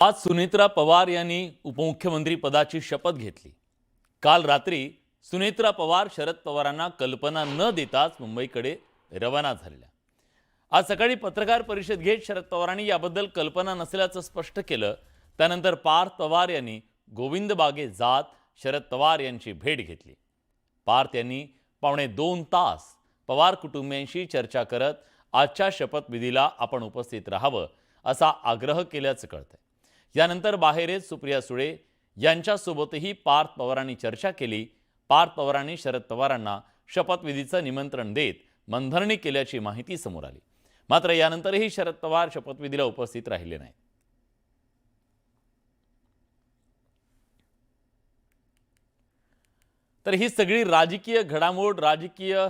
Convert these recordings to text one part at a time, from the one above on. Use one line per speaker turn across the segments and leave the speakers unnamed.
आज सुनेत्रा पवार यांनी उपमुख्यमंत्री पदाची शपथ घेतली। काल रात्री सुनेत्रा पवार शरद पवारांना कल्पना न देताच मुंबईकडे रवाना झाल्या। आज सकाळी पत्रकार परिषद घेत शरद पवारांनी याबद्दल कल्पना नसल्याचं स्पष्ट केलं। त्यानंतर पार्थ पवार यांनी गोविंद बागे जात शरद पवार यांची भेट घेतली। पार्थ यांनी पावणे 2 तास पवार कुटुंबियांशी चर्चा करत आजच्या शपथविधीला आपण उपस्थित राहावं असा आग्रह केल्याचं कळतंय। यानंतर बाहेरच सुप्रिया सुळे यांच्यासोबतही पार्थ पवारांनी चर्चा केली। पार्थ पवारांनी शरद पवारांना शपथविधीचं निमंत्रण देत मनधरणी केल्याची माहिती समोर आली। मात्र यानंतरही शरद पवार शपथविधीला उपस्थित राहिले नाहीत। तर ही सगळी राजकीय घडामोड, राजकीय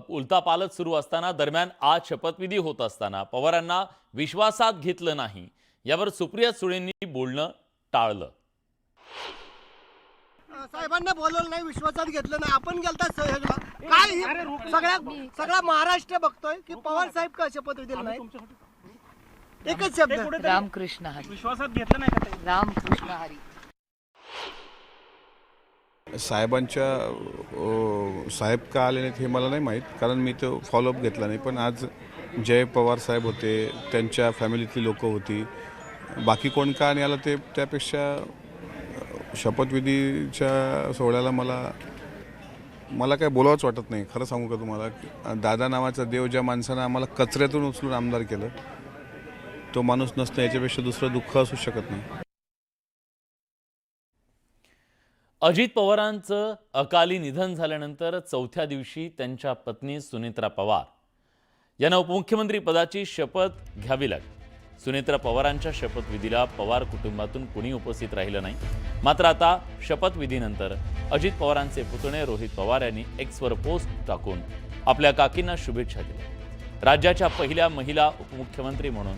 उलथापालथ सुरू असताना दरम्यान आज शपथविधी होत असताना पवारांना विश्वासात घेतलं नाही, यावर सुप्रिया सुळेंनी बोलणं टाळलं।
साहेबांना बोलवलं नाही, विश्वासात घेतलं नाही, आपण गेलता काय सगळा महाराष्ट्र बघतोय की पवार साहेब का शपथविधीला नाही। एकच शब्द,
रामकृष्ण हरी।
विश्वासात घेतलं नाही का?
रामकृष्ण हरी।
साहेबांच्या साहेब का आले नाहीत हे मला नाही माहीत, कारण मी तो फॉलोअप घेतला नाही। पण आज जय पवार साहेब होते, त्यांच्या फॅमिलीतली लोक होती, बाकी कोण का नाही आलं ते त्यापेक्षा शपथविधीच्या सोहळ्याला मला काय बोलावंच वाटत नाही। खरं सांगू का तुम्हाला, दादा नावाचा देव ज्या माणसानं आम्हाला कचऱ्यातून उचलून आमदार केलं, तो माणूस नसतं याच्यापेक्षा दुसरं दुःख असू शकत नाही।
अजित पवारांचं अकाली निधन झाल्यानंतर चौथ्या दिवशी त्यांच्या पत्नी सुनेत्रा पवार यांना उपमुख्यमंत्री पदाची शपथ घ्यावी लागली। सुनेत्रा पवारांच्या शपथविधीला पवार कुटुंबातून कुणी उपस्थित राहिलं नाही। मात्र आता शपथविधीनंतर अजित पवारांचे पुतणे रोहित पवार यांनी एक्सवर पोस्ट टाकून आपल्या काकींना शुभेच्छा दिल्या। राज्याच्या पहिल्या महिला उपमुख्यमंत्री म्हणून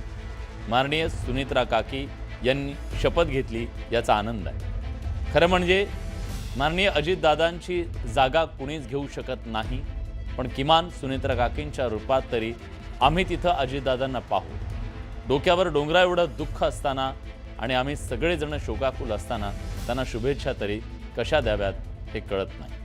माननीय सुनेत्रा काकी यांनी शपथ घेतली, याचा आनंद आहे। खरं म्हणजे माननीय अजितदादांची जागा कुणीच घेऊ शकत नाही, पण किमान सुनेत्रा काकींच्या रूपात तरी आम्ही तिथं अजितदादांना पाहू। डोक्यावर डोंगरा एवढं दुःख असताना आणि आम्ही सगळेजण शोकाकुल असताना त्यांना शुभेच्छा तरी कशा द्याव्यात हे कळत नाही।